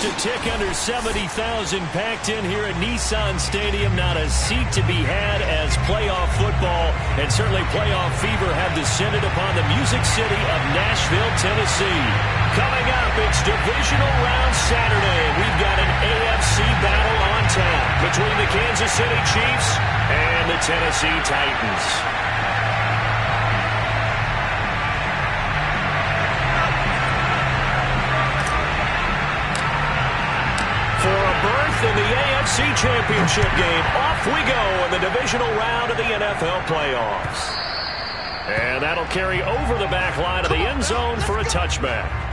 Just a tick under 70,000 packed in here at Nissan Stadium. Not a seat to be had as playoff football and certainly playoff fever have descended upon the Music City of Nashville, Tennessee. Coming up, it's Divisional Round Saturday. We've got an AFC battle on tap between the Kansas City Chiefs and the Tennessee Titans. For a berth in the AFC Championship game, off we go in the divisional round of the NFL playoffs. And that'll carry over the back line of the end zone for a touchback.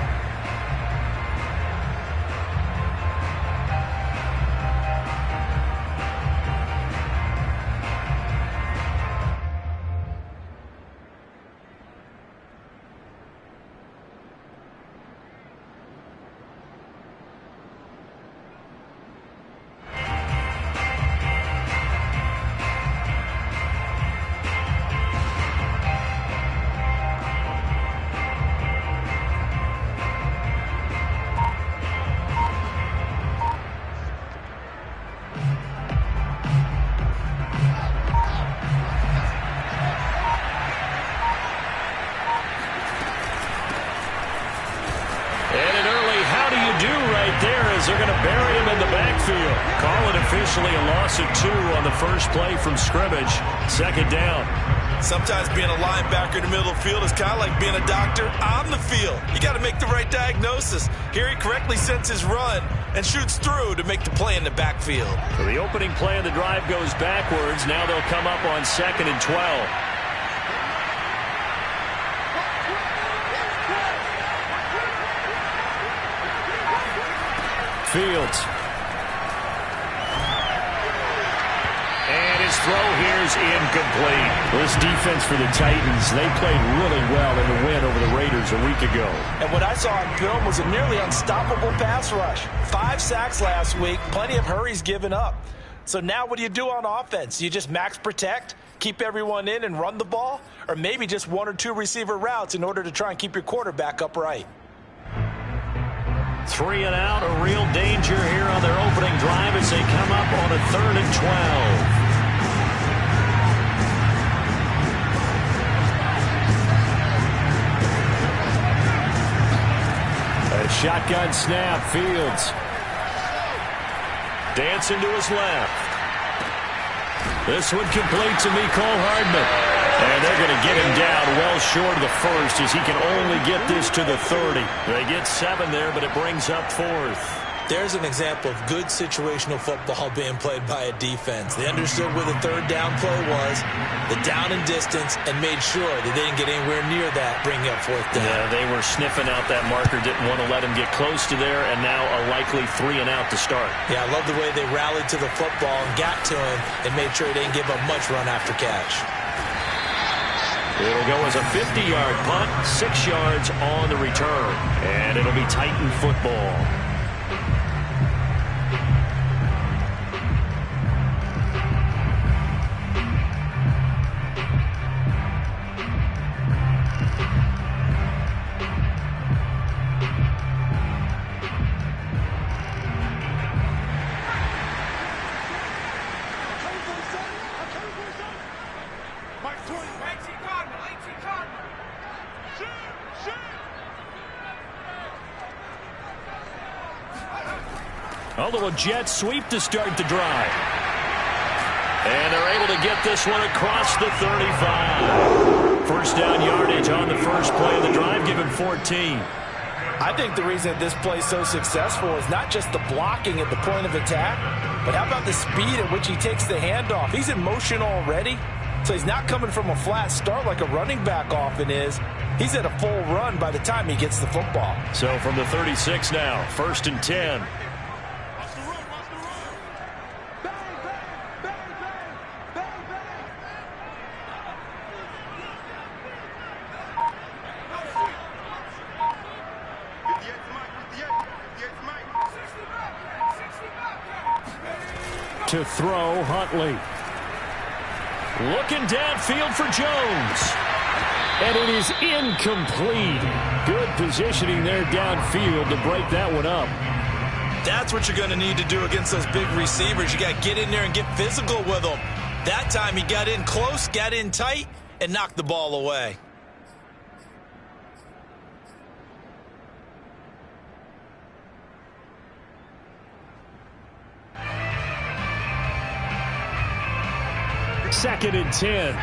They're going to bury him in the backfield. Call it officially a loss of 2 on the first play from scrimmage. Second down. Sometimes being a linebacker in the middle of the field is kind of like being a doctor on the field. You got to make the right diagnosis. Here he correctly sends his run and shoots through to make the play in the backfield. So the opening play of the drive goes backwards. Now they'll come up on 2nd and 12. Fields. And his throw here is incomplete. This defense for the Titans, they played really well in the win over the Raiders a week ago. And what I saw on film was a nearly unstoppable pass rush. 5 sacks last week, plenty of hurries given up. So now what do you do on offense? You just max protect, keep everyone in and run the ball? Or maybe just 1 or 2 receiver routes in order to try and keep your quarterback upright? 3 and out, a real danger here on their opening drive as they come up on a 3rd and 12. A shotgun snap, Fields. Dancing to his left. This one complete to Mecole Hardman. And they're going to get him down well short of the first as he can only get this to the 30. They get 7 there, but it brings up 4th. There's an example of good situational football being played by a defense. They understood where the 3rd down play was, the down and distance, and made sure that they didn't get anywhere near that, bringing up 4th down. Yeah, they were sniffing out that marker, didn't want to let him get close to there, and now a likely 3 and out to start. Yeah, I love the way they rallied to the football and got to him and made sure they didn't give up much run after catch. It'll go as a 50-yard punt, 6 yards on the return. And it'll be Titan football. A little jet sweep to start the drive. And they're able to get this one across the 35. First down yardage on the first play of the drive, given 14. I think the reason this play is so successful is not just the blocking at the point of attack, but how about the speed at which he takes the handoff? He's in motion already, so he's not coming from a flat start like a running back often is. He's at a full run by the time he gets the football. So from the 36 now, 1st and 10. To throw, Huntley. Looking downfield for Jones. And it is incomplete. Good positioning there downfield to break that one up. That's what you're going to need to do against those big receivers. You got to get in there and get physical with them. That time he got in close, got in tight, and knocked the ball away. Second and 10.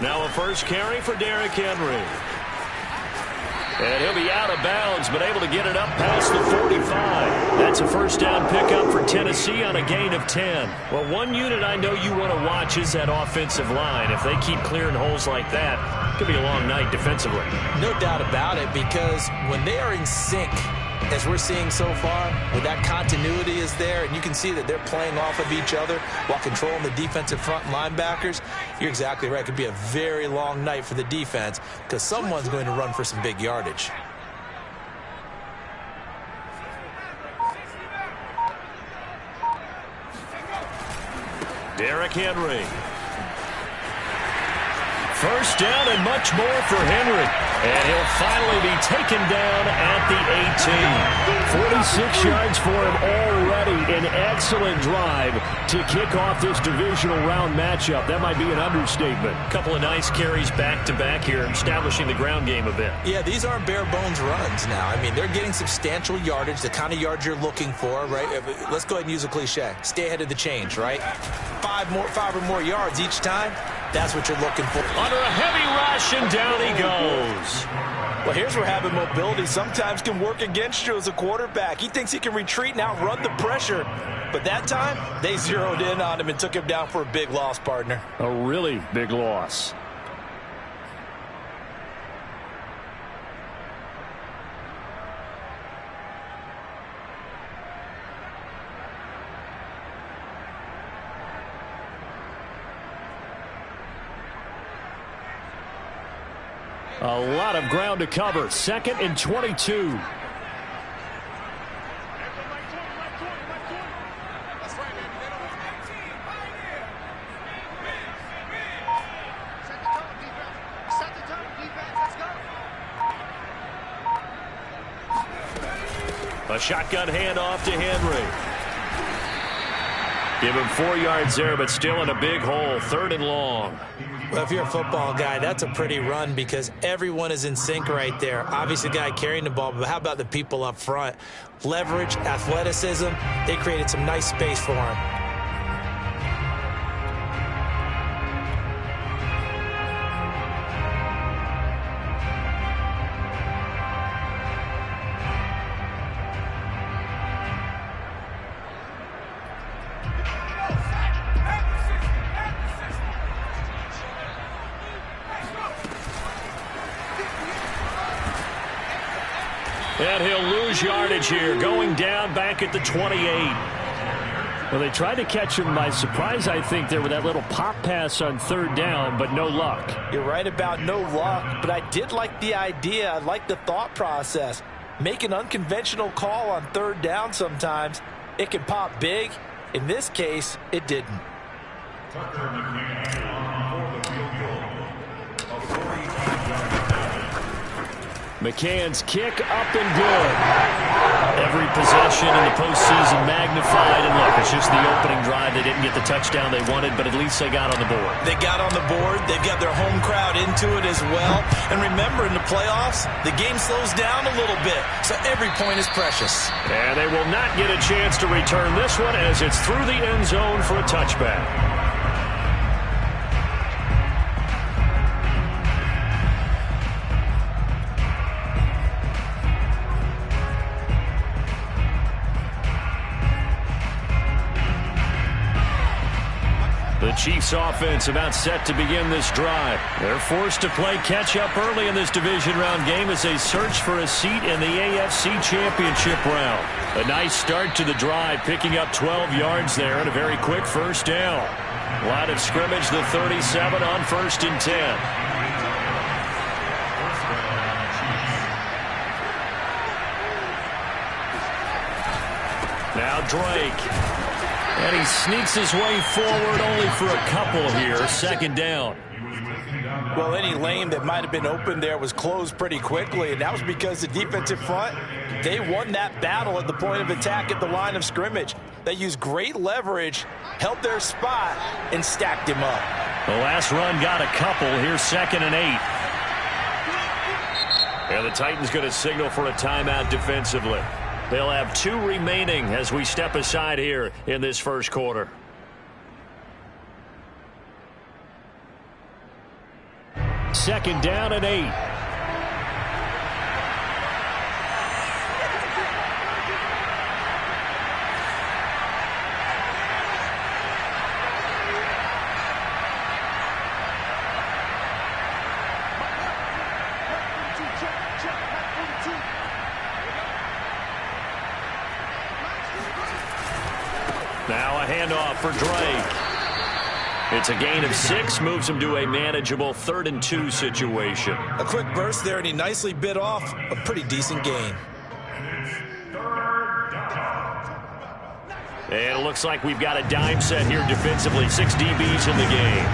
Now a first carry for Derrick Henry. And he'll be out of bounds, but able to get it up past the 45. That's a first down pickup for Tennessee on a gain of 10. Well, one unit I know you want to watch is that offensive line. If they keep clearing holes like that, it could be a long night defensively. No doubt about it, because when they are in sync, as we're seeing so far, where that continuity is there, and you can see that they're playing off of each other while controlling the defensive front linebackers, you're exactly right. It could be a very long night for the defense because someone's going to run for some big yardage. Derrick Henry. First down and much more for Henry. And he'll finally be taken down at the 18. 46 yards for him already. An excellent drive to kick off this divisional round matchup. That might be an understatement. Couple of nice carries back-to-back here, establishing the ground game a bit. Yeah, these aren't bare-bones runs now. I mean, they're getting substantial yardage, the kind of yards you're looking for, right? Let's go ahead and use a cliche. Stay ahead of the change, right? Five or more yards each time. That's what you're looking for. Under a heavy rush, and down he goes. Well, here's where having mobility sometimes can work against you as a quarterback. He thinks he can retreat and outrun the pressure. But that time, they zeroed in on him and took him down for a big loss, partner. A really big loss. A lot of ground to cover. Second and 22. A shotgun handoff to Henry. Give him 4 yards there, but still in a big hole. Third and long. Well, if you're a football guy, that's a pretty run because everyone is in sync right there. Obviously, the guy carrying the ball, but how about the people up front? Leverage, athleticism, they created some nice space for him. And he'll lose yardage here, going down back at the 28. Well, they tried to catch him by surprise, I think, there with that little pop pass on third down, but no luck. You're right about no luck, but I did like the idea. I like the thought process. Make an unconventional call on third down sometimes. It can pop big. In this case, it didn't. McCann's kick up and good. Every possession in the postseason magnified. And look, it's just the opening drive. They didn't get the touchdown they wanted, but at least they got on the board. They got on the board. They've got their home crowd into it as well. And remember, in the playoffs, the game slows down a little bit. So every point is precious. And they will not get a chance to return this one as it's through the end zone for a touchback. The Chiefs offense about set to begin this drive. They're forced to play catch-up early in this division round game as they search for a seat in the AFC Championship round. A nice start to the drive, picking up 12 yards there and a very quick first down. Line of scrimmage, the 37 on 1st and 10. Now Drake. And he sneaks his way forward only for a couple here. Second down. Well, any lane that might have been open there was closed pretty quickly, and that was because the defensive front, they won that battle at the point of attack at the line of scrimmage. They used great leverage, held their spot, and stacked him up. The last run got a couple. Here's 2nd and 8. And the Titans going to signal for a timeout defensively. They'll have 2 remaining as we step aside here in this first quarter. Second down and 8. Now a handoff for Drake. It's a gain of 6, moves him to a manageable 3rd and 2 situation. A quick burst there, and he nicely bit off a pretty decent gain. And it looks like we've got a dime set here defensively. 6 DBs in the game.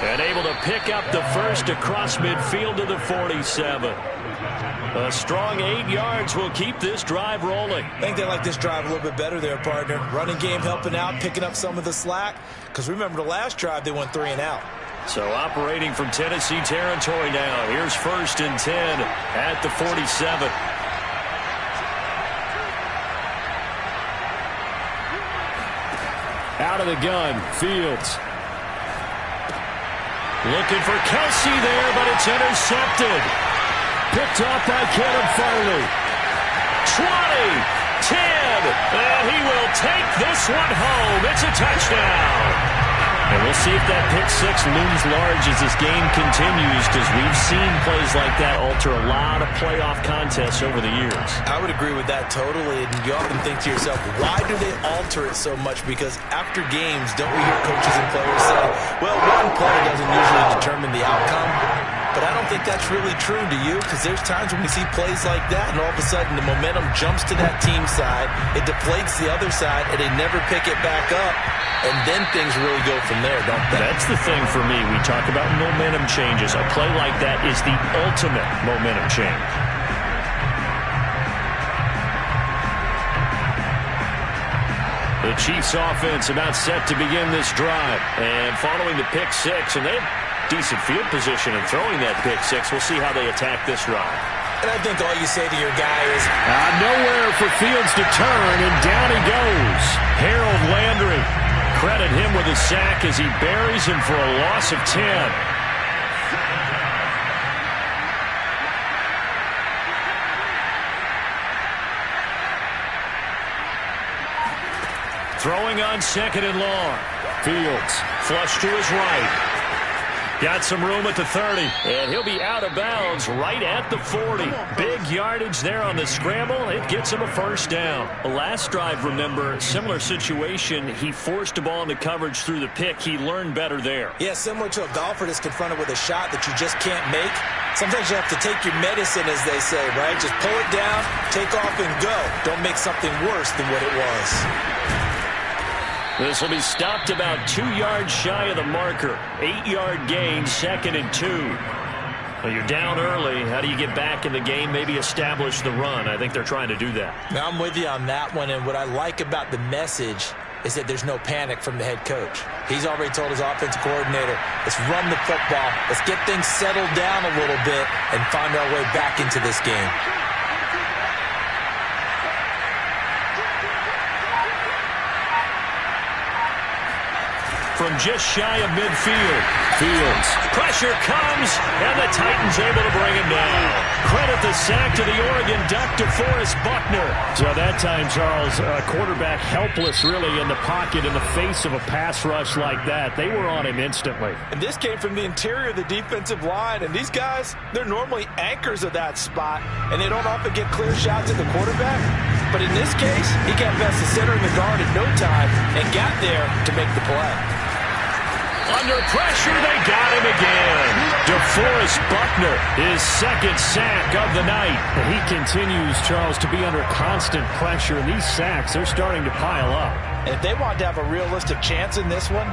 And able to pick up the first across midfield to the 47. A strong 8 yards will keep this drive rolling. I think they like this drive a little bit better there, partner. Running game helping out, picking up some of the slack. Because remember, the last drive, they went 3 and out. So operating from Tennessee territory now. Here's 1st and 10 at the 47. Out of the gun, Fields. Looking for Kelsey there, but it's intercepted. Picked off by Caleb Farley. 20, 10, and he will take this one home. It's a touchdown. And we'll see if that pick 6 looms large as this game continues, because we've seen plays like that alter a lot of playoff contests over the years. I would agree with that totally, and you often think to yourself, why do they alter it so much? Because after games, don't we hear coaches and players say, well, one play doesn't usually determine the outcome? But I don't think that's really true, do you? Because there's times when we see plays like that, and all of a sudden the momentum jumps to that team side, it deflates the other side, and they never pick it back up, and then things really go from there, don't they? That's the thing for me. We talk about momentum changes. A play like that is the ultimate momentum change. The Chiefs offense about set to begin this drive, and following the pick 6, and they decent field position and throwing that pick 6. We'll see how they attack this drive. And I think all you say to your guy is, nowhere for Fields to turn, and down he goes. Harold Landry, credit him with a sack as he buries him for a loss of 10. Throwing on 2nd and long. Fields flush to his right. Got some room at the 30, and he'll be out of bounds right at the 40. Big yardage there on the scramble. It gets him a first down. Last drive, remember, similar situation. He forced the ball into coverage through the pick. He learned better there. Yeah, similar to a golfer that's confronted with a shot that you just can't make. Sometimes you have to take your medicine, as they say, right? Just pull it down, take off, and go. Don't make something worse than what it was. This will be stopped about 2 yards shy of the marker. 8-yard gain, 2nd and 2. Well, you're down early. How do you get back in the game? Maybe establish the run. I think they're trying to do that. Now, I'm with you on that one, and what I like about the message is that there's no panic from the head coach. He's already told his offensive coordinator, let's run the football, let's get things settled down a little bit and find our way back into this game. From just shy of midfield, Fields. Pressure comes, and the Titans able to bring him down. Credit the sack to the Oregon Duck, DeForest Buckner. So that time, Charles, a quarterback helpless really in the pocket in the face of a pass rush like that. They were on him instantly. And this came from the interior of the defensive line, and these guys, they're normally anchors of that spot, and they don't often get clear shots at the quarterback. But in this case, he got past the center and the guard in no time and got there to make the play. Under pressure, they got him again. DeForest Buckner, his second sack of the night. He continues, Charles, to be under constant pressure, and these sacks, they're starting to pile up. And if they want to have a realistic chance in this one,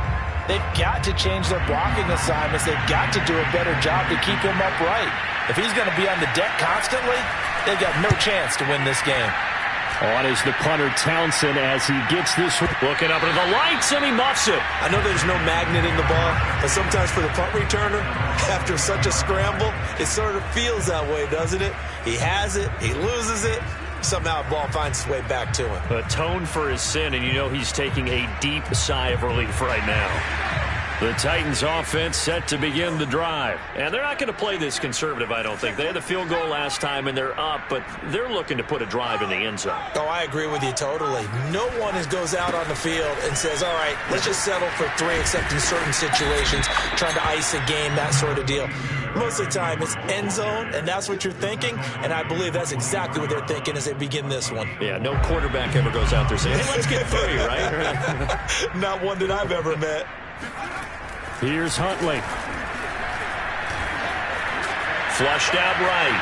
they've got to change their blocking assignments. They've got to do a better job to keep him upright. If he's going to be on the deck constantly, they've got no chance to win this game. On is the punter, Townsend, as he gets this one. Looking up into the lights, and he muffs it. I know there's no magnet in the ball, but sometimes for the punt returner, after such a scramble, it sort of feels that way, doesn't it? He has it, he loses it, somehow the ball finds its way back to him. Atone for his sin, and you know he's taking a deep sigh of relief right now. The Titans offense set to begin the drive. And they're not going to play this conservative, I don't think. They had the field goal last time, and they're up, but they're looking to put a drive in the end zone. Oh, I agree with you totally. No one goes out on the field and says, all right, let's just settle for 3, except in certain situations, trying to ice a game, that sort of deal. Most of the time, it's end zone, and that's what you're thinking, and I believe that's exactly what they're thinking as they begin this one. Yeah, no quarterback ever goes out there saying, hey, let's get 3, right? Not one that I've ever met. Here's Huntley. Flushed out right.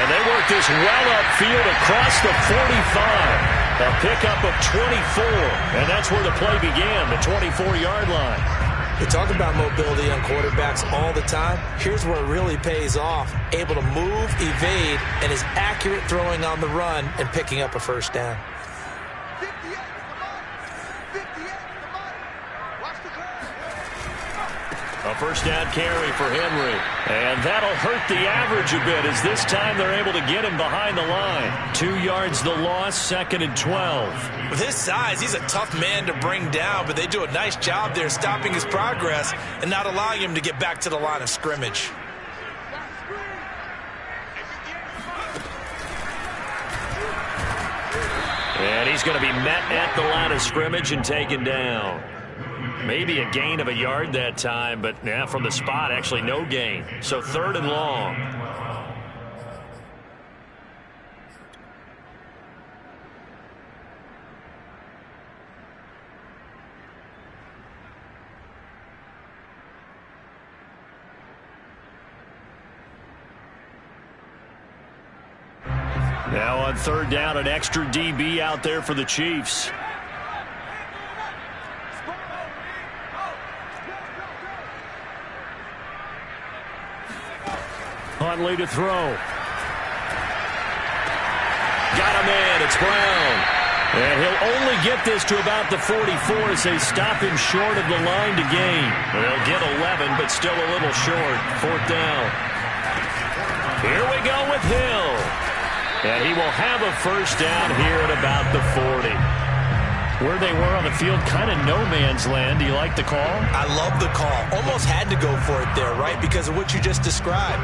And they work this well upfield across the 45. A pickup of 24. And that's where the play began, the 24-yard line. We talk about mobility on quarterbacks all the time. Here's where it really pays off. Able to move, evade, and is accurate throwing on the run and picking up a first down. A first down carry for Henry. And that'll hurt the average a bit as this time they're able to get him behind the line. 2 yards the loss, 2nd and 12. With his size, he's a tough man to bring down, but they do a nice job there stopping his progress and not allowing him to get back to the line of scrimmage. And he's going to be met at the line of scrimmage and taken down. Maybe a gain of a yard that time, but yeah, from the spot, actually no gain. So 3rd and long. Now on 3rd down, an extra DB out there for the Chiefs. Huntley to throw. Got a man. It's Brown. And he'll only get this to about the 44 as they stop him short of the line to gain. They'll get 11, but still a little short. 4th down. Here we go with Hill. And he will have a first down here at about the 40. Where they were on the field, kind of no man's land. Do you like the call? I love the call. Almost had to go for it there, right? Because of what you just described.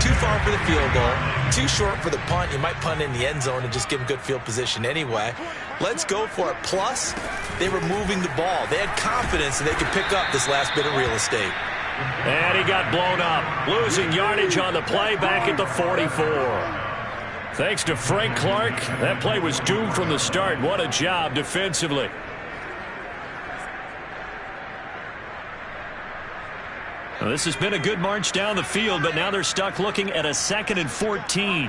Too far for the field goal. Too short for the punt. You might punt in the end zone and just give him good field position anyway. Let's go for it. Plus, they were moving the ball. They had confidence that they could pick up this last bit of real estate. And he got blown up. Losing yardage on the play back at the 44. Thanks to Frank Clark, that play was doomed from the start. What a job defensively. Well, this has been a good march down the field, but now they're stuck looking at a 2nd and 14.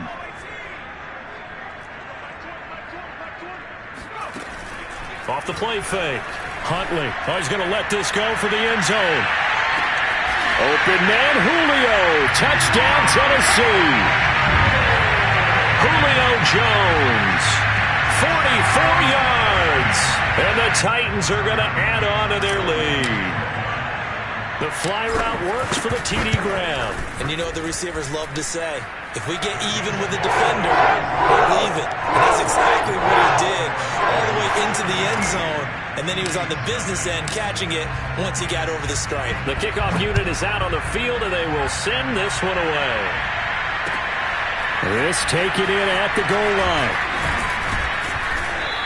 Off the play fake. Huntley. Oh, he's going to let this go for the end zone. Open man, Julio. Touchdown, Tennessee. Julio Jones, 44 yards, and the Titans are going to add on to their lead. The fly route works for the TD Graham. And you know what the receivers love to say? If we get even with the defender, we'll leave it. And that's exactly what he did, all the way into the end zone, and then he was on the business end catching it once he got over the stripe. The kickoff unit is out on the field, and they will send this one away. This taken in at the goal line.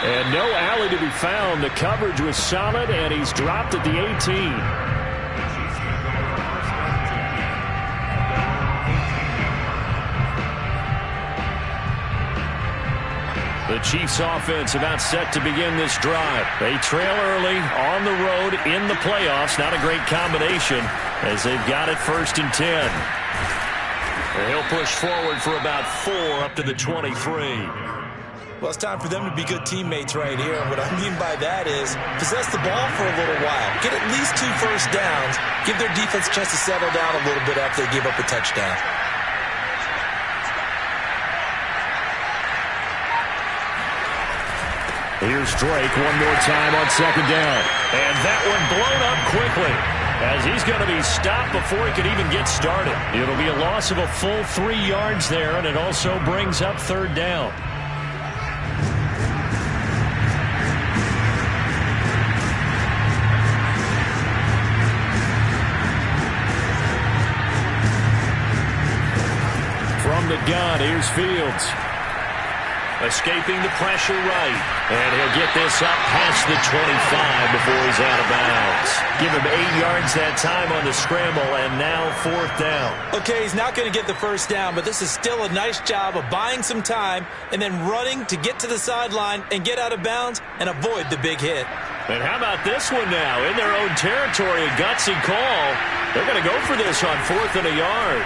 And no alley to be found. The coverage was solid, and he's dropped at the 18. The Chiefs offense about set to begin this drive. They trail early on the road in the playoffs. Not a great combination as they've got it 1st and 10. And he'll push forward for about 4 up to the 23. Well, it's time for them to be good teammates right here. And what I mean by that is possess the ball for a little while. Get at least 2 first downs. Give their defense a chance to settle down a little bit after they give up a touchdown. Here's Drake one more time on 2nd down. And that one blown up quickly as he's going to be stopped before he could even get started. It'll be a loss of a full 3 yards there, and it also brings up 3rd down. From the gun, here's Fields. Escaping the pressure right. And he'll get this up past the 25 before he's out of bounds. Give him 8 yards that time on the scramble, and now 4th down. Okay, he's not going to get the first down, but this is still a nice job of buying some time and then running to get to the sideline and get out of bounds and avoid the big hit. And how about this one now? In their own territory, a gutsy call. They're going to go for this on 4th and a yard.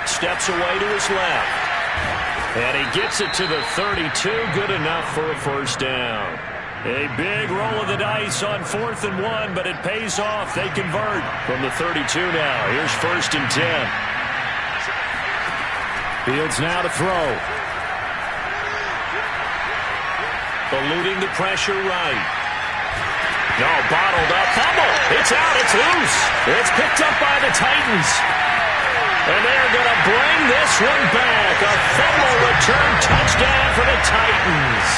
Steps away to his left. And he gets it to the 32. Good enough for a 1st down. A big roll of the dice on 4th and 1, but it pays off. They convert from the 32 now. Here's 1st and 10. Fields now to throw. Eluding the pressure right. No, bottled up. Fumble. It's out. It's loose. It's picked up by the Titans. And they're going to bring this one back. A fumble return touchdown for the Titans.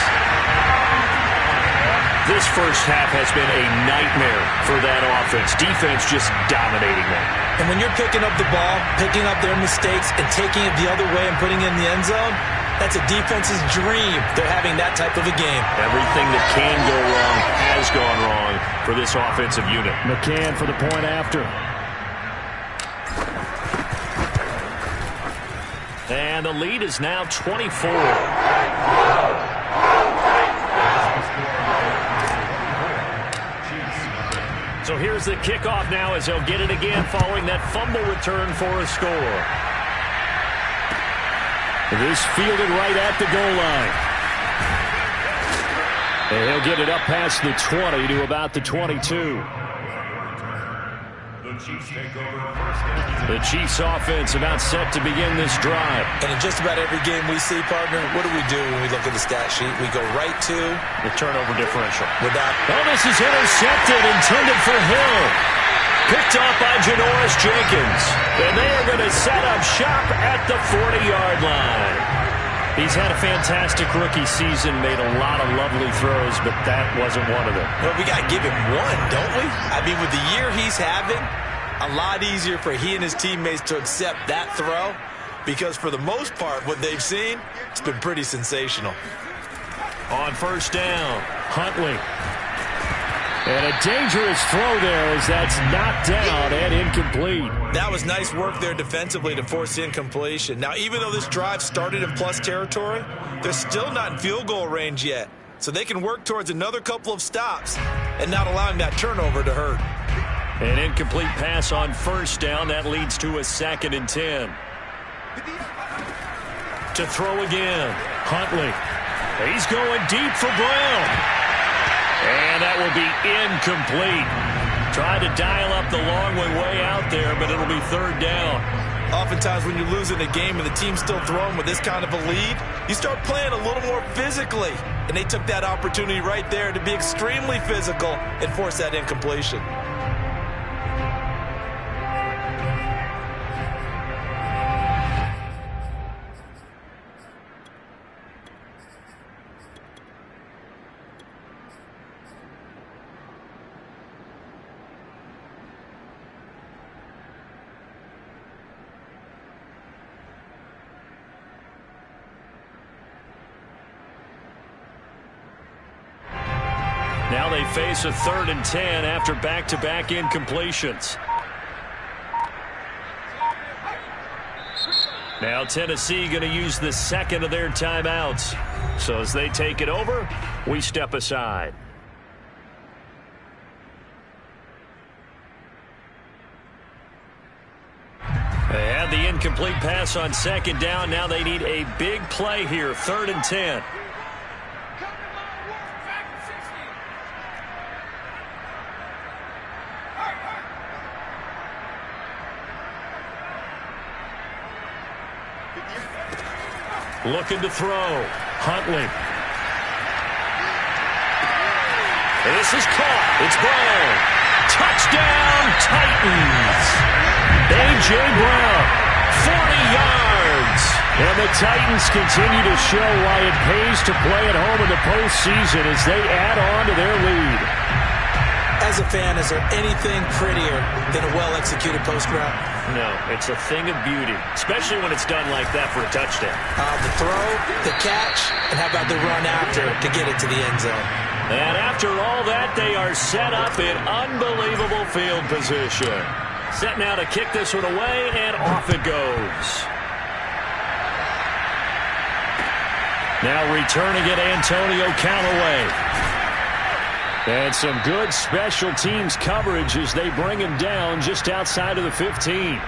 This first half has been a nightmare for that offense. Defense just dominating them. And when you're picking up the ball, picking up their mistakes, and taking it the other way and putting it in the end zone, that's a defense's dream. They're having that type of a game. Everything that can go wrong has gone wrong for this offensive unit. McCann for the point after. And the lead is now 24. So here's the kickoff now as they'll get it again following that fumble return for a score. This fielded right at the goal line. And he'll get it up past the 20 to about the 22. The Chiefs offense about set to begin this drive. And in just about every game we see, partner, what do we do when we look at the stat sheet? We go right to the turnover differential. Oh, this is intercepted, intended for Hill. Picked off by Janoris Jenkins. And they are going to set up shop at the 40-yard line. He's had a fantastic rookie season, made a lot of lovely throws, but that wasn't one of them. Well, we got to give him one, don't we? I mean, with the year he's having, a lot easier for he and his teammates to accept that throw because for the most part, what they've seen, it's been pretty sensational. On 1st down, Huntley. And a dangerous throw there as that's knocked down and incomplete. That was nice work there defensively to force incompletion. Now, even though this drive started in plus territory, they're still not in field goal range yet. So they can work towards another couple of stops and not allowing that turnover to hurt. An incomplete pass on 1st down. That leads to a 2nd and 10. To throw again, Huntley. He's going deep for Brown. And that will be incomplete. Tried to dial up the long way out there, but it'll be 3rd down. Oftentimes when you're losing a game and the team's still throwing with this kind of a lead, you start playing a little more physically. And they took that opportunity right there to be extremely physical and force that incompletion. Now they face a 3rd and 10 after back-to-back incompletions. Now Tennessee going to use the second of their timeouts. So as they take it over, we step aside. They had the incomplete pass on second down. Now they need a big play here, 3rd and 10. Looking to throw. Huntley. This is caught. It's Brown. Touchdown, Titans. A.J. Brown, 40 yards. And the Titans continue to show why it pays to play at home in the postseason as they add on to their lead. As a fan, is there anything prettier than a well-executed post route? No, it's a thing of beauty, especially when it's done like that for a touchdown. The throw, the catch, and how about the run after to get it to the end zone? And after all that, they are set up in unbelievable field position. Set now to kick this one away, and off it goes. Now returning it, Antonio Callaway. And some good special teams coverage as they bring him down just outside of the 15.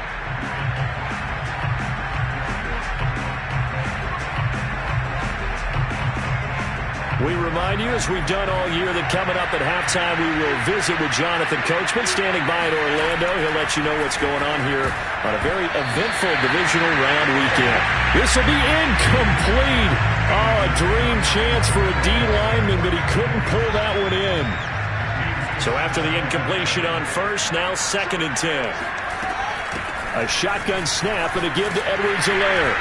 We remind you, as we've done all year, that coming up at halftime, we will visit with Jonathan Coachman, standing by in Orlando. He'll let you know what's going on here on a very eventful divisional round weekend. This will be incomplete. Oh, a dream chance for a D lineman, but he couldn't pull that one in. So after the incompletion on first, now 2nd and 10. A shotgun snap and a give to Edwards-Helaire.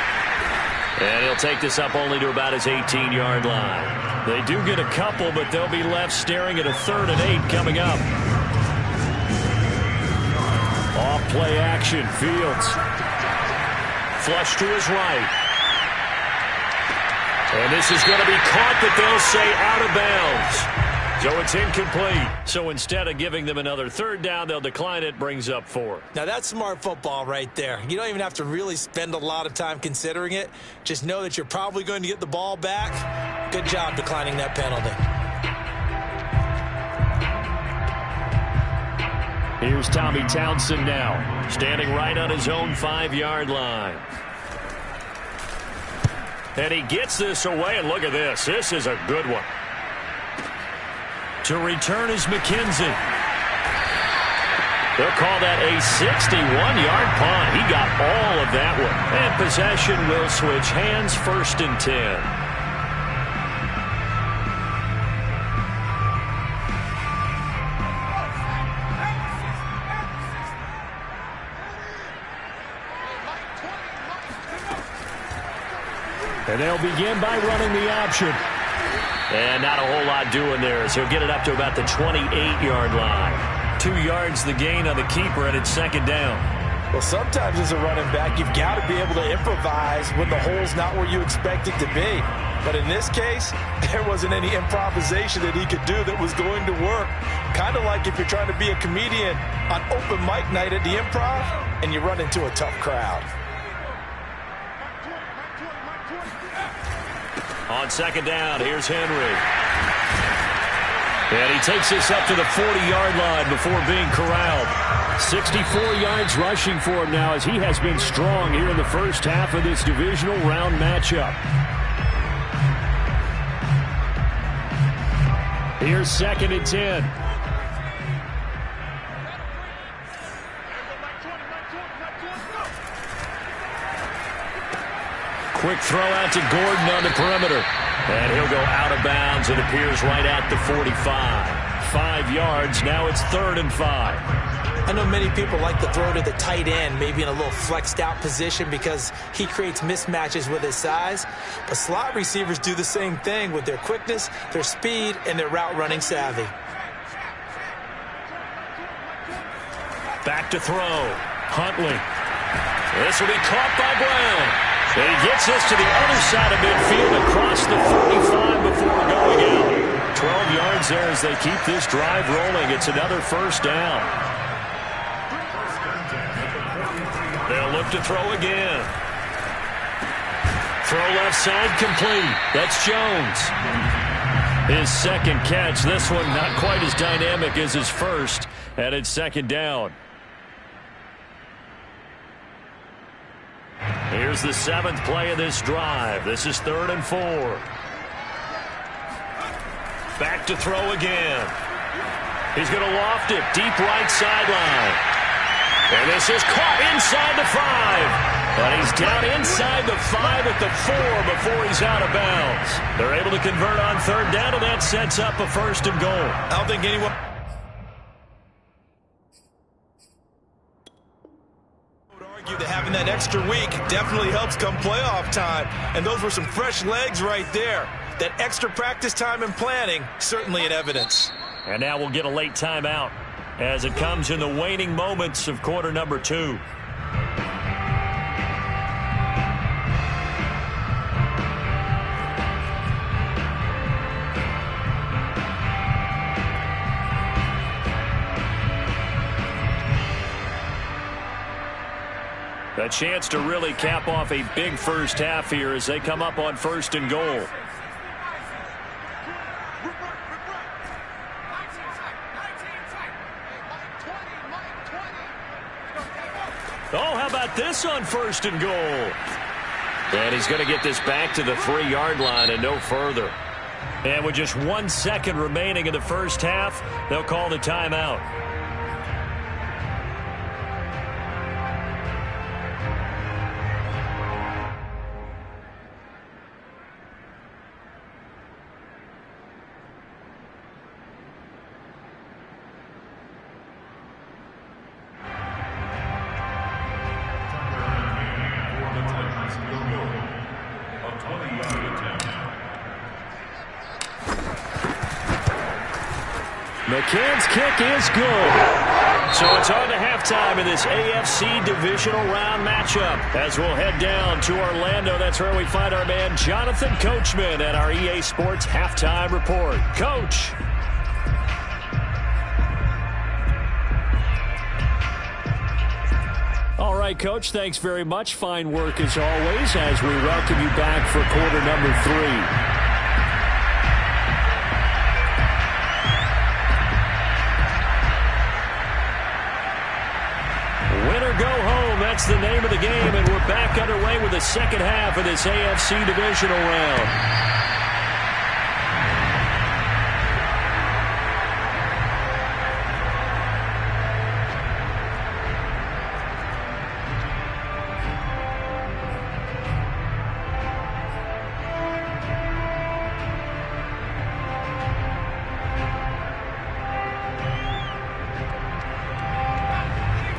And he'll take this up only to about his 18-yard line. They do get a couple, but they'll be left staring at a 3rd and 8 coming up. Off play action, Fields. Flush to his right. And this is going to be caught, but they'll say out of bounds. So it's incomplete. So instead of giving them another 3rd down, they'll decline it, brings up 4. Now that's smart football right there. You don't even have to really spend a lot of time considering it. Just know that you're probably going to get the ball back. Good job declining that penalty. Here's Tommy Townsend now, standing right on his own 5-yard line. And he gets this away, and look at this. This is a good one. To return is McKenzie. They'll call that a 61-yard punt. He got all of that one. And possession will switch hands, 1st and 10. And they'll begin by running the option. And not a whole lot doing there as he'll get it up to about the 28-yard line. 2 yards the gain on the keeper, and it's 2nd down. Well, sometimes as a running back, you've got to be able to improvise when the hole's not where you expect it to be. But in this case, there wasn't any improvisation that he could do that was going to work. Kind of like if you're trying to be a comedian on open mic night at the Improv and you run into a tough crowd. On 2nd down, here's Henry. And he takes this up to the 40-yard line before being corralled. 64 yards rushing for him now as he has been strong here in the first half of this divisional round matchup. Here's 2nd and 10. Quick throw out to Gordon on the perimeter. And he'll go out of bounds. It appears right at the 45. 5 yards. Now it's 3rd and 5. I know many people like to throw to the tight end, maybe in a little flexed out position because he creates mismatches with his size. But slot receivers do the same thing with their quickness, their speed, and their route running savvy. Back to throw. Huntley. This will be caught by Brown. And he gets this to the other side of midfield across the 45 before going out. 12 yards there as they keep this drive rolling. It's another 1st down. They'll look to throw again. Throw left side complete. That's Jones. His second catch. This one not quite as dynamic as his first. And it's second down. Here's the 7th play of this drive. This is 3rd and 4. Back to throw again. He's going to loft it deep right sideline. And this is caught inside the 5. And he's down inside the 5 at the 4 before he's out of bounds. They're able to convert on 3rd down, and that sets up a 1st and goal. I don't think anyone would argue that having that extra week definitely helps come playoff time. And those were some fresh legs right there. That extra practice time and planning, certainly in evidence. And now we'll get a late timeout as it comes in the waning moments of quarter number 2. A chance to really cap off a big first half here as they come up on 1st and goal. Oh, how about this on 1st and goal? And he's going to get this back to the 3-yard line and no further. And with just 1 second remaining in the first half, they'll call the timeout. McCann's kick is good. So it's on to halftime in this AFC divisional round matchup. As we'll head down to Orlando, that's where we find our man Jonathan Coachman at our EA Sports Halftime Report. Coach. All right, Coach, thanks very much. Fine work as always as we welcome you back for quarter number 3. Go home. That's the name of the game, and we're back underway with the second half of this AFC divisional round.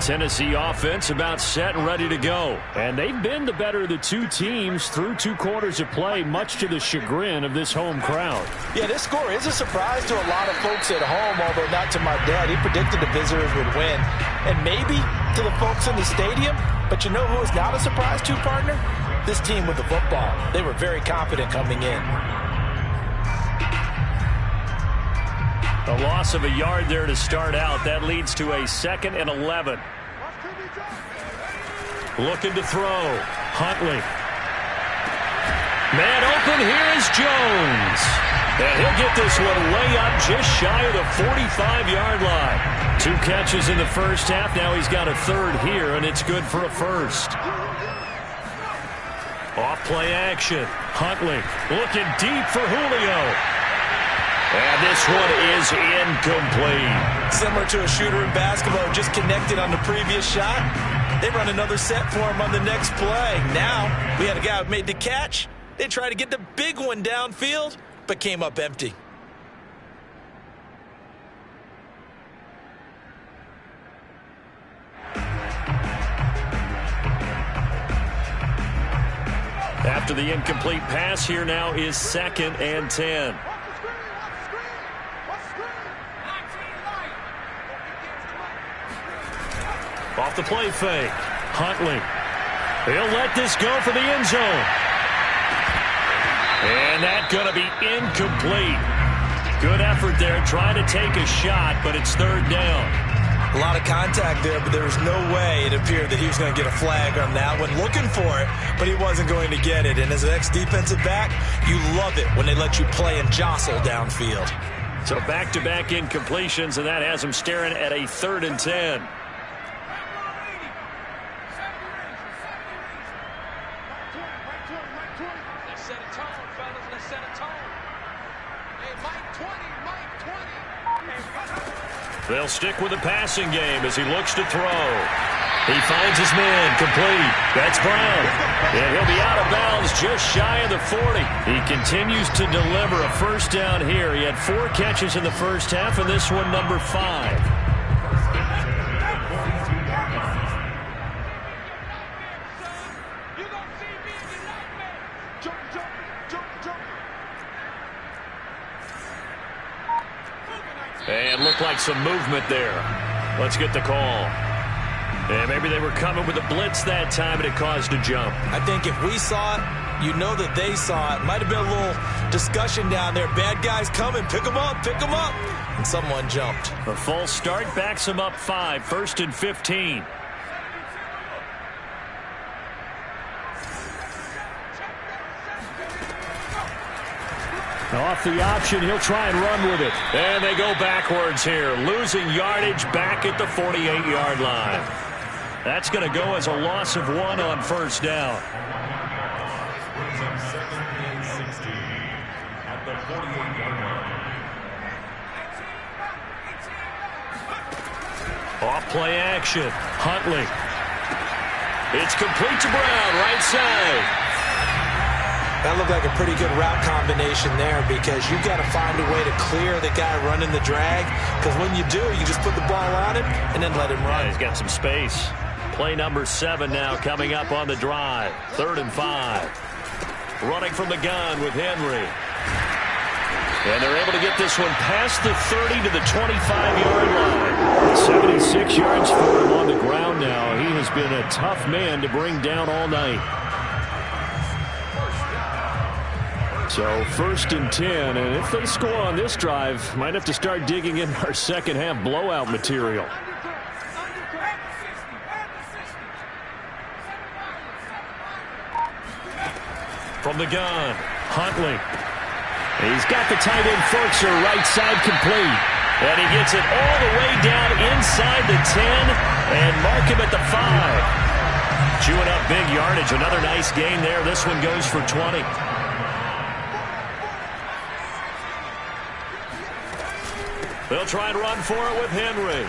Tennessee offense about set and ready to go. And they've been the better of the two teams through 2 quarters of play, much to the chagrin of this home crowd. Yeah, this score is a surprise to a lot of folks at home, although not to my dad. He predicted the visitors would win. And maybe to the folks in the stadium. But you know who is not a surprise to, partner? This team with the football. They were very confident coming in. A loss of a yard there to start out. That leads to a 2nd and 11. Looking to throw. Huntley. Man open. Here is Jones. And he'll get this one way up just shy of the 45-yard line. 2 catches in the first half. Now he's got a 3rd here, and it's good for a 1st. Off play action. Huntley looking deep for Julio. And this one is incomplete. Similar to a shooter in basketball, just connected on the previous shot. They run another set for him on the next play. Now, we had a guy who made the catch. They tried to get the big one downfield, but came up empty. After the incomplete pass, here now is 2nd and 10. Off the play fake. Huntley. He'll let this go for the end zone. And that's going to be incomplete. Good effort there trying to take a shot, but it's 3rd down. A lot of contact there, but there was no way it appeared that he was going to get a flag on that one. Looking for it, but he wasn't going to get it. And as an ex-defensive back, you love it when they let you play and jostle downfield. So back-to-back incompletions, and that has him staring at a 3rd and 10. They'll stick with the passing game as he looks to throw. He finds his man, complete. That's Brown. And he'll be out of bounds just shy of the 40. He continues to deliver a first down here. He had 4 catches in the first half, and this one number 5. And looked like some movement there. Let's get the call. And maybe they were coming with a blitz that time, and it caused a jump. I think if we saw it, you know that they saw it. Might have been a little discussion down there. Bad guys coming. Pick them up. Pick them up. And someone jumped. A false start backs him up 5. 1st and 15. Off the option, he'll try and run with it. And they go backwards here, losing yardage back at the 48-yard line. That's going to go as a loss of 1 on first down. Off play action, Huntley. It's complete to Brown, right side. That looked like a pretty good route combination there because you've got to find a way to clear the guy running the drag, because when you do, you just put the ball on him and then let him run. Yeah, he's got some space. Play number 7 now coming up on the drive. 3rd and 5. Running from the gun with Henry. And they're able to get this one past the 30 to the 25-yard line. 76 yards for him on the ground now. He has been a tough man to bring down all night. So 1st and 10, and if they score on this drive, might have to start digging in our second half blowout material. From the gun, Huntley. He's got the tight end Ferkser right side complete. And he gets it all the way down inside the 10 and mark him at the 5. Chewing up big yardage. Another nice gain there. This one goes for 20. They'll try and run for it with Henry.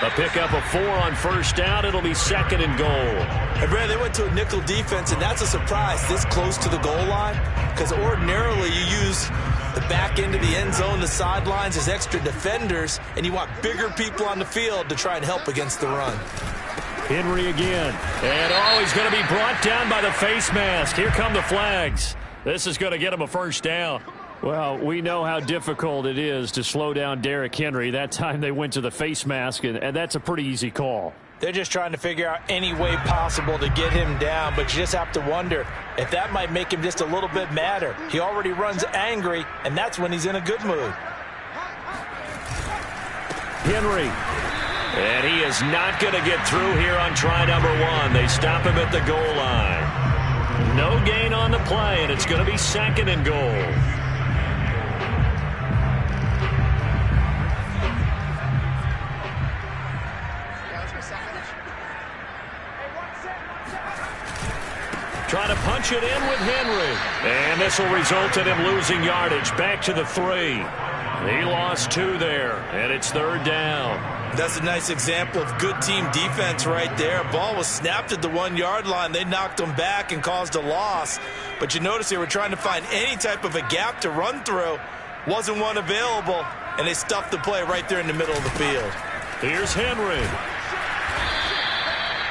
A pickup of 4 on first down. It'll be 2nd and goal. And Brad, they went to a nickel defense, and that's a surprise this close to the goal line, because ordinarily you use the back end of the end zone, the sidelines as extra defenders, and you want bigger people on the field to try and help against the run. Henry again. And he's going to be brought down by the face mask. Here come the flags. This is going to get him a first down. Well, we know how difficult it is to slow down Derrick Henry. That time they went to the face mask, and that's a pretty easy call. They're just trying to figure out any way possible to get him down, but you just have to wonder if that might make him just a little bit madder. He already runs angry, and that's when he's in a good mood. Henry. And he is not going to get through here on try number 1. They stop him at the goal line. No gain on the play, and it's going to be 2nd and goal. Trying to punch it in with Henry. And this will result in him losing yardage back to the 3. He lost 2 there, and it's 3rd down. That's a nice example of good team defense right there. Ball was snapped at the 1-yard line. They knocked him back and caused a loss. But you notice they were trying to find any type of a gap to run through. Wasn't one available, and they stuffed the play right there in the middle of the field. Here's Henry.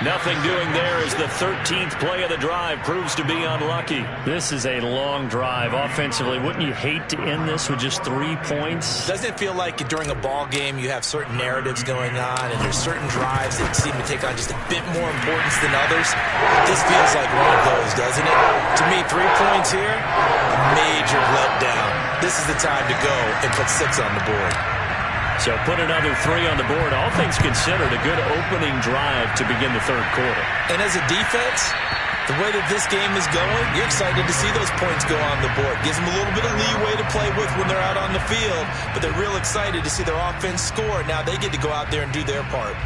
Nothing doing there as the 13th play of the drive proves to be unlucky. This is a long drive offensively. Wouldn't you hate to end this with just 3 points? Doesn't it feel like during a ball game you have certain narratives going on and there's certain drives that seem to take on just a bit more importance than others? This feels like one of those, doesn't it? To me, 3 points here, a major letdown. This is the time to go and put 6 on the board. So put another 3 on the board. All things considered, a good opening drive to begin the third quarter. And as a defense, the way that this game is going, you're excited to see those points go on the board. Gives them a little bit of leeway to play with when they're out on the field, but they're real excited to see their offense score. Now they get to go out there and do their part.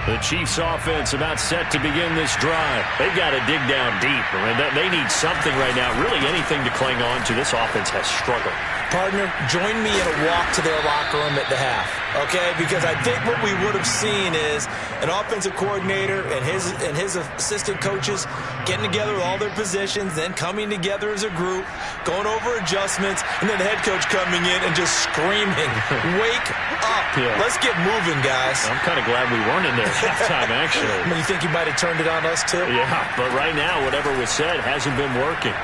The Chiefs offense about set to begin this drive. They've got to dig down deep. I mean, they need something right now, really anything to cling on to. This offense has struggled. Partner, join me in a walk to their locker room at the half, okay? Because I think what we would have seen is an offensive coordinator and his assistant coaches getting together with all their positions, then coming together as a group, going over adjustments, and then the head coach coming in and just screaming, "Wake up. Yeah. Let's get moving, guys." I'm kind of glad we weren't in there at halftime, actually. You think he might have turned it on us, too? Yeah, but right now, whatever was said hasn't been working.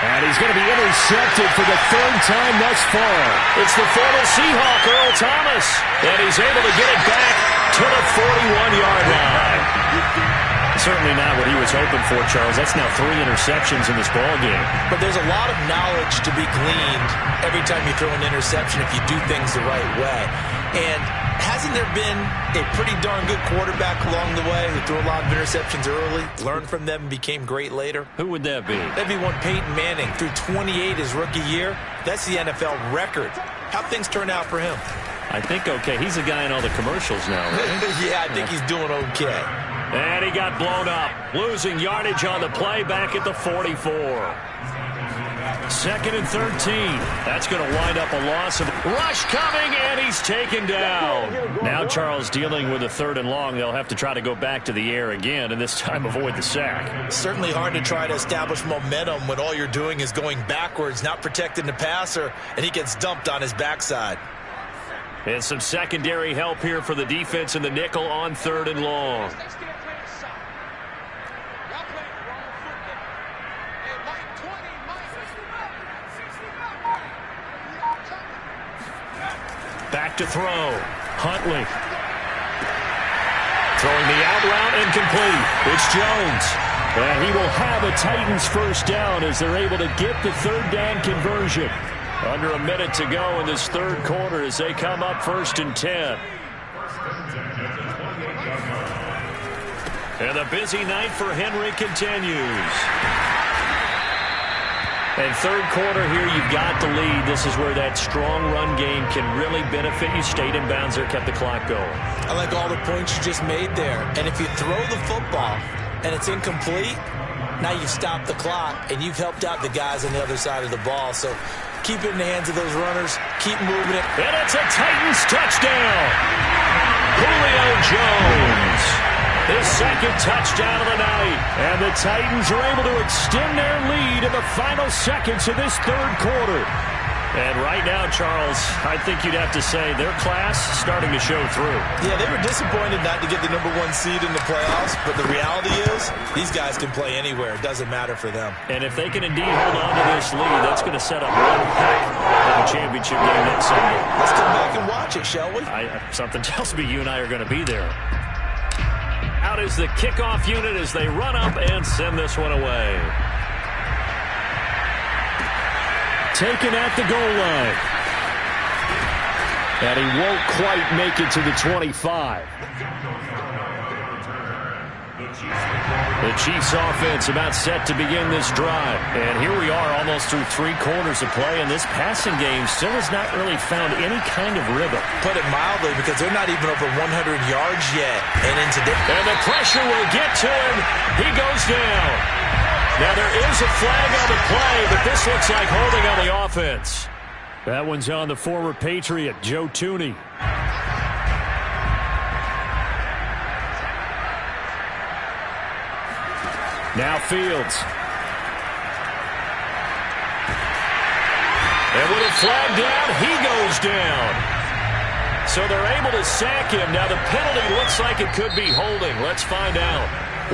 And he's going to be intercepted for the third time thus far. It's the former Seahawk, Earl Thomas. And he's able to get it back to the 41-yard line. Certainly not what he was hoping for, Charles. That's now 3 interceptions in this ballgame. But there's a lot of knowledge to be gleaned every time you throw an interception if you do things the right way. And hasn't there been a pretty darn good quarterback along the way who threw a lot of interceptions early, learned from them, and became great later? Who would that be? That'd be one Peyton Manning. Threw 28 his rookie year. That's the NFL record. How'd things turn out for him? I think okay. He's the guy in all the commercials now, right? Yeah, I think he's doing okay. And he got blown up, losing yardage on the play back at the 44. 2nd and 13. That's going to wind up a loss of rush coming, and he's taken down. Now Charles dealing with a 3rd and long. They'll have to try to go back to the air again, and this time avoid the sack. Certainly hard to try to establish momentum when all you're doing is going backwards, not protecting the passer, and he gets dumped on his backside. And some secondary help here for the defense in the nickel on 3rd and long. Back to throw. Huntley. Throwing the out route incomplete. It's Jones. And he will have a Titans first down as they're able to get the 3rd down conversion. Under a minute to go in this 3rd quarter as they come up 1st and 10. And the busy night for Henry continues. And 3rd quarter here, you've got the lead. This is where that strong run game can really benefit you. Stayed in bounds there, kept the clock going. I like all the points you just made there. And if you throw the football and it's incomplete, now you've stopped the clock and you've helped out the guys on the other side of the ball. So keep it in the hands of those runners. Keep moving it. And it's a Titans touchdown. Julio Jones. His 2nd touchdown of the night. And the Titans are able to extend their lead in the final seconds of this 3rd quarter. And right now, Charles, I think you'd have to say their class starting to show through. Yeah, they were disappointed not to get the #1 seed in the playoffs, but the reality is these guys can play anywhere. It doesn't matter for them. And if they can indeed hold on to this lead, that's going to set up one heck of a championship game next Sunday. Let's come back and watch it, shall we? Something tells me you and I are going to be there. Out is the kickoff unit as they run up and send this one away. Taken at the goal line. And he won't quite make it to the 25. The Chiefs offense about set to begin this drive. And here we are almost through 3 quarters of play, and this passing game still has not really found any kind of rhythm. Put it mildly, because they're not even over 100 yards yet. And the pressure will get to him. He goes down. Now there is a flag on the play, but this looks like holding on the offense. That one's on the former Patriot, Joe Thuney. Now Fields. And with a flag down, he goes down. So they're able to sack him. Now the penalty looks like it could be holding. Let's find out.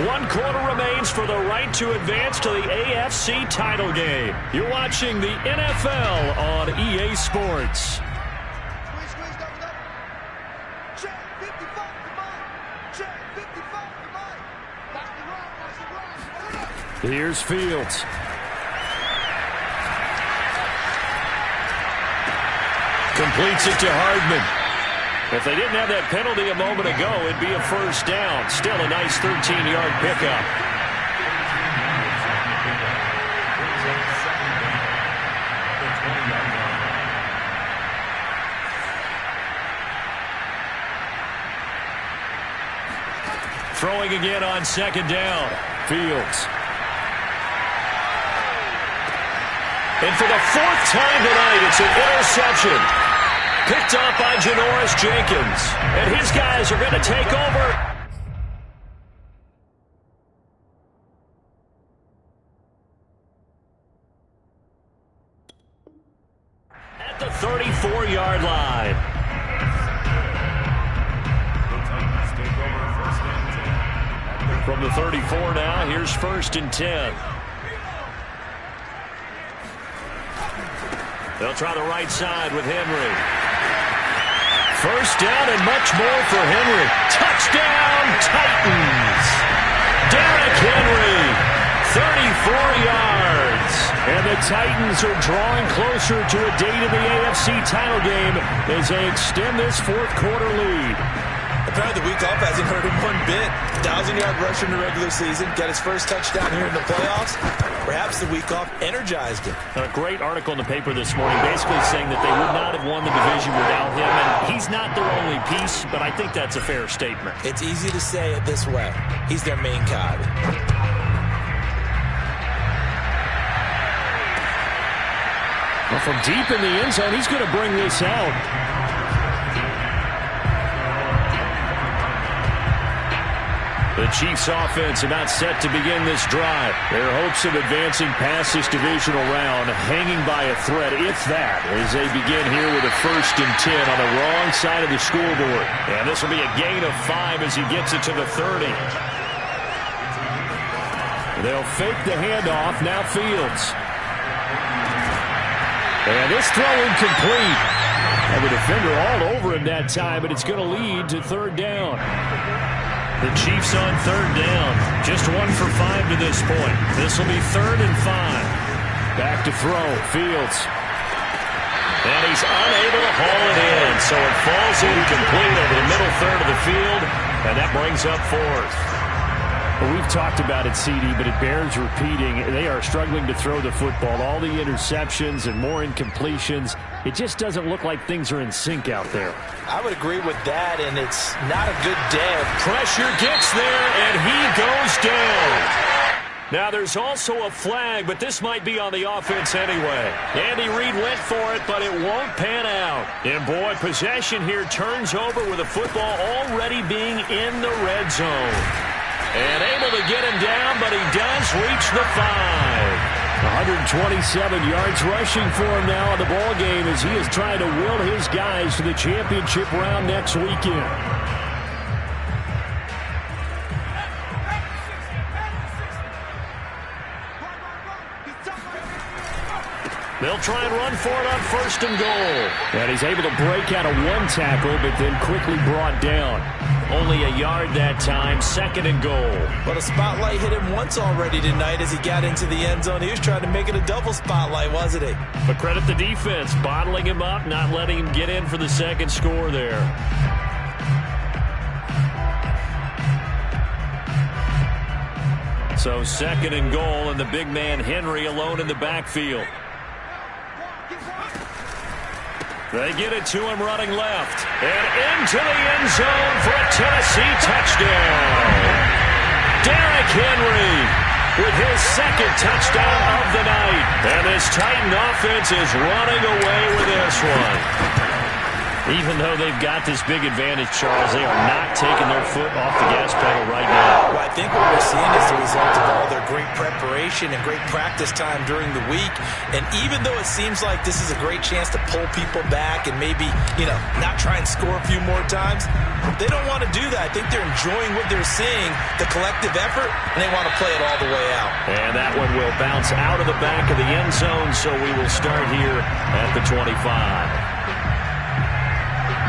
1 quarter remains for the right to advance to the AFC title game. You're watching the NFL on EA Sports. Here's Fields. Completes it to Hardman. If they didn't have that penalty a moment ago, it'd be a first down. Still a nice 13-yard pickup. Throwing again on second down. Fields. And for the fourth time tonight, it's an interception. Picked up by Janoris Jenkins. And his guys are going to take over. At the 34-yard line. From the 34 now, here's 1st and 10. They'll try the right side with Henry. First down and much more for Henry. Touchdown, Titans! Derrick Henry, 34 yards. And the Titans are drawing closer to a date in the AFC title game as they extend this fourth-quarter lead. Apparently the week off hasn't hurt him one bit. 1,000-yard rusher in the regular season. Got his first touchdown here in the playoffs. Perhaps the week off energized him. A great article in the paper this morning basically saying that they would not have won the division without him. And he's not their only piece, but I think that's a fair statement. It's easy to say it this way. He's their main cog. Well, from deep in the end zone, he's going to bring this out. The Chiefs offense about set to begin this drive. Their hopes of advancing past this divisional round hanging by a thread, if that, as they begin here with a 1st and 10 on the wrong side of the scoreboard. And this will be a gain of 5 as he gets it to the 30. They'll fake the handoff. Now Fields. And this throw incomplete. And the defender all over him that time, but it's going to lead to 3rd down. The Chiefs on 3rd down. Just 1 for 5 to this point. This will be 3rd and 5. Back to throw. Fields. And he's unable to haul it in. So it falls incomplete over the middle third of the field. And that brings up 4th. Well, we've talked about it, CD, but it bears repeating. They are struggling to throw the football. All the interceptions and more incompletions. It just doesn't look like things are in sync out there. I would agree with that, and it's not a good day. Pressure gets there, and he goes down. Now, there's also a flag, but this might be on the offense anyway. Andy Reid went for it, but it won't pan out. And, boy, possession here turns over with the football already being in the red zone. And able to get him down, but he does reach the 5. 127 yards rushing for him now in the ball game as he is trying to will his guys to the championship round next weekend. They'll try and run for it on 1st and goal. And he's able to break out of one tackle, but then quickly brought down. Only a yard that time, 2nd and goal. But a spotlight hit him once already tonight as he got into the end zone. He was trying to make it a double spotlight, wasn't he? But credit the defense, bottling him up, not letting him get in for the 2nd score there. So 2nd and goal, and the big man Henry alone in the backfield. They get it to him running left. And into the end zone for a Tennessee touchdown. Derrick Henry with his 2nd touchdown of the night. And this Titan offense is running away with this one. Even though they've got this big advantage, Charles, they are not taking their foot off the gas pedal right now. Well, I think what we're seeing is the result of all their great preparation and great practice time during the week. And even though it seems like this is a great chance to pull people back and maybe, not try and score a few more times, they don't want to do that. I think they're enjoying what they're seeing, the collective effort, and they want to play it all the way out. And that one will bounce out of the back of the end zone, so we will start here at the 25.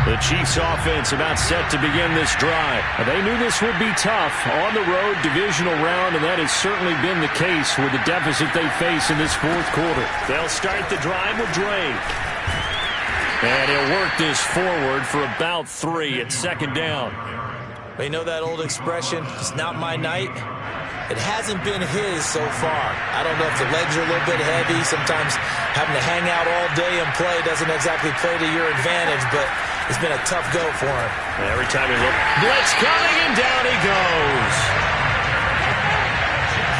The Chiefs offense about set to begin this drive. They knew this would be tough on the road, divisional round, and that has certainly been the case with the deficit they face in this fourth quarter. They'll start the drive with Drake. And he'll work this forward for about 3 at second down. You know that old expression, it's not my night? It hasn't been his so far. I don't know if the legs are a little bit heavy. Sometimes having to hang out all day and play doesn't exactly play to your advantage, but it's been a tough go for him. Every time he looks, blitz coming, and down he goes.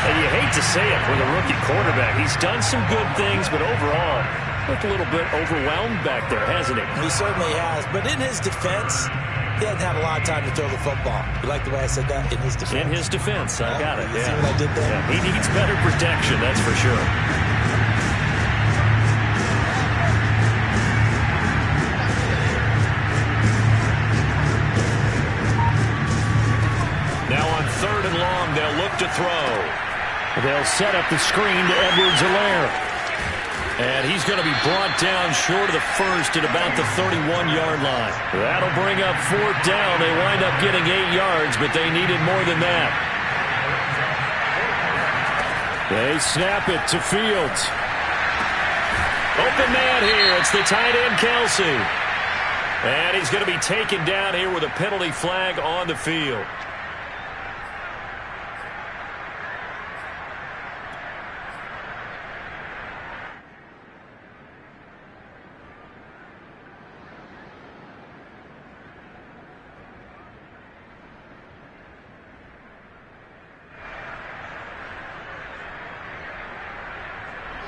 And you hate to say it with a rookie quarterback. He's done some good things, but overall, looked a little bit overwhelmed back there, hasn't he? He certainly has, but in his defense, he hasn't had a lot of time to throw the football. You like the way I said that? In his defense. In his defense. I got it. You see what I did there? Yeah, he needs better protection, that's for sure. Now on 3rd and long, they'll look to throw. They'll set up the screen to Edwards-Helaire. And he's going to be brought down short of the first at about the 31-yard line. That'll bring up 4th down. They wind up getting 8 yards, but they needed more than that. They snap it to Fields. Open man here. It's the tight end, Kelsey. And he's going to be taken down here with a penalty flag on the field.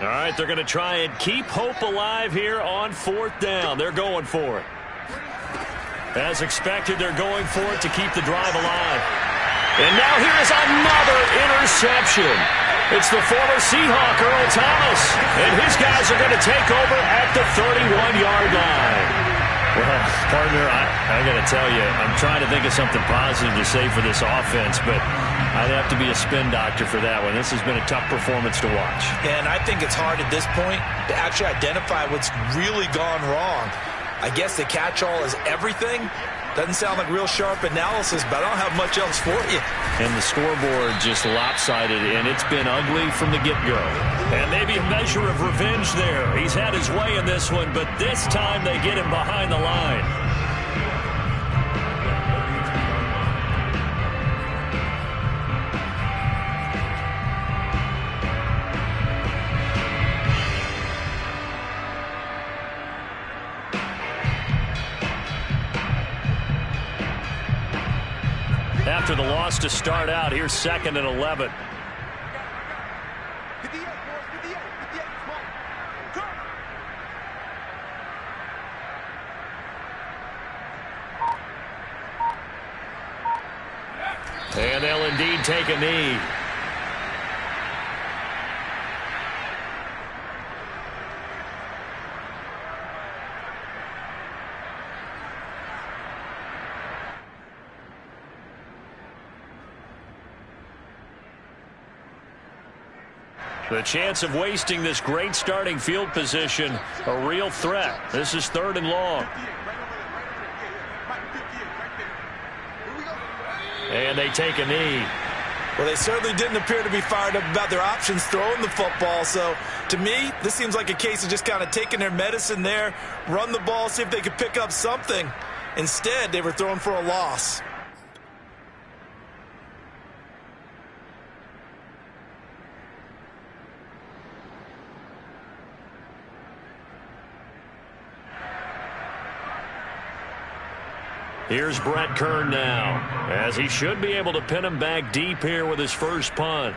All right, they're going to try and keep hope alive here on 4th down. They're going for it. As expected, they're going for it to keep the drive alive. And now here is another interception. It's the former Seahawk, Earl Thomas. And his guys are going to take over at the 31-yard line. Well, partner, I got to tell you, I'm trying to think of something positive to say for this offense, but I'd have to be a spin doctor for that one. This has been a tough performance to watch. And I think it's hard at this point to actually identify what's really gone wrong. I guess the catch-all is everything. Doesn't sound like real sharp analysis, but I don't have much else for you. And the scoreboard just lopsided, and it's been ugly from the get-go. And maybe a measure of revenge there. He's had his way in this one, but this time they get him behind the line. After the loss to start out, here's 2nd and 11. And they'll indeed take a knee. The chance of wasting this great starting field position, a real threat. This is 3rd and long. And they take a knee. Well, they certainly didn't appear to be fired up about their options throwing the football. So, to me, this seems like a case of just kind of taking their medicine there, run the ball, see if they could pick up something. Instead, they were throwing for a loss. Here's Brett Kern now, as he should be able to pin him back deep here with his first punt.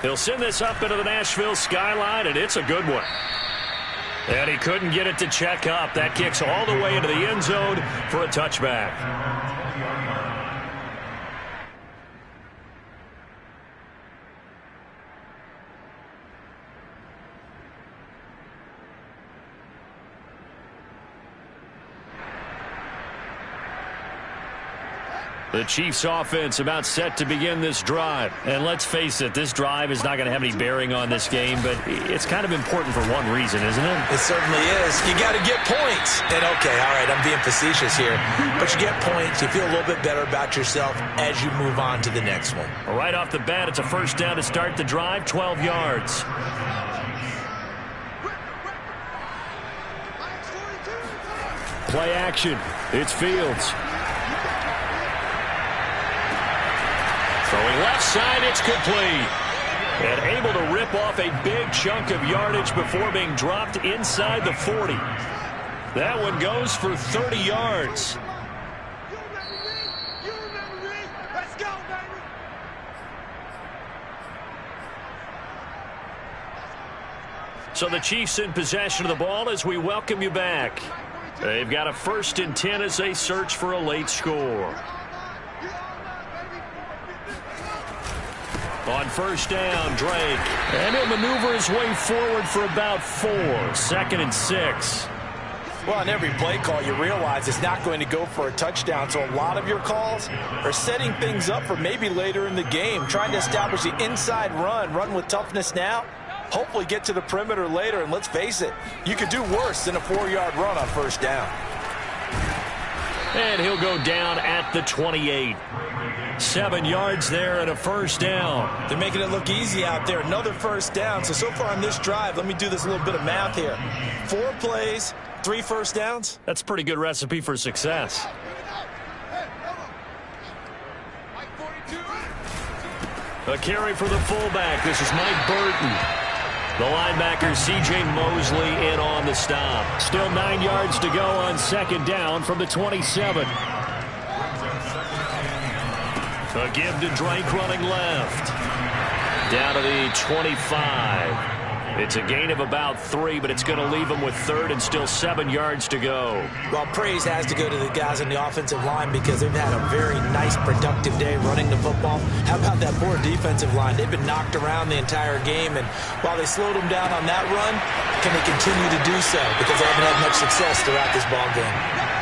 He'll send this up into the Nashville skyline, and it's a good one. And he couldn't get it to check up. That kicks all the way into the end zone for a touchback. The Chiefs offense about set to begin this drive. And let's face it, this drive is not going to have any bearing on this game, but it's kind of important for one reason, isn't it? It certainly is. You got to get points. And okay, all right, I'm being facetious here, but you get points, you feel a little bit better about yourself as you move on to the next one. Right off the bat, it's a first down to start the drive, 12 yards. Play action. It's Fields. Throwing left side, it's complete. And able to rip off a big chunk of yardage before being dropped inside the 40. That one goes for 30 yards. So the Chiefs in possession of the ball as we welcome you back. They've got a 1st and 10 as they search for a late score. On first down, Drake. And he'll maneuver his way forward for about 4. 2nd and 6. Well, on every play call, you realize it's not going to go for a touchdown. So a lot of your calls are setting things up for maybe later in the game, trying to establish the inside run with toughness now. Hopefully get to the perimeter later, and let's face it, you could do worse than a 4-yard run on first down. And he'll go down at the 28. 7 yards there and a first down. They're making it look easy out there. Another first down. So far on this drive, let me do this little bit of math here. 4 plays, 3 first downs. That's a pretty good recipe for success. A carry for the fullback. This is Mike Burton. The linebacker, C.J. Mosley, in on the stop. Still 9 yards to go on 2nd down from the 27. A give to Drake running left. Down to the 25. It's a gain of about 3, but it's going to leave him with 3rd and still 7 yards to go. Well, praise has to go to the guys on the offensive line because they've had a very nice, productive day running the football. How about that poor defensive line? They've been knocked around the entire game, and while they slowed them down on that run, can they continue to do so? Because they haven't had much success throughout this ball game.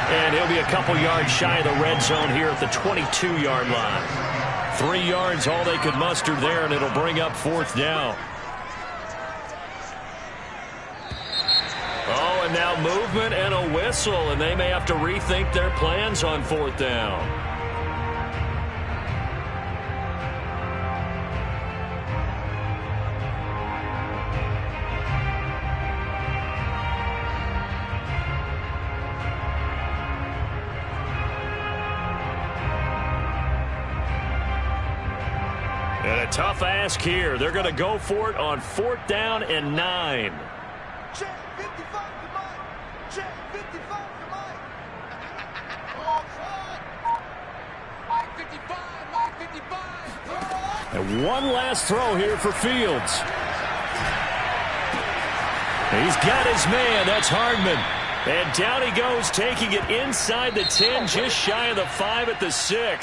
And he'll be a couple yards shy of the red zone here at the 22-yard line. 3 yards, all they could muster there, and it'll bring up 4th down. Oh, and now movement and a whistle, and they may have to rethink their plans on 4th down. And a tough ask here. They're going to go for it on 4th down and 9. And one last throw here for Fields. He's got his man. That's Hardman. And down he goes, taking it inside the 10, just shy of the 5 at the 6.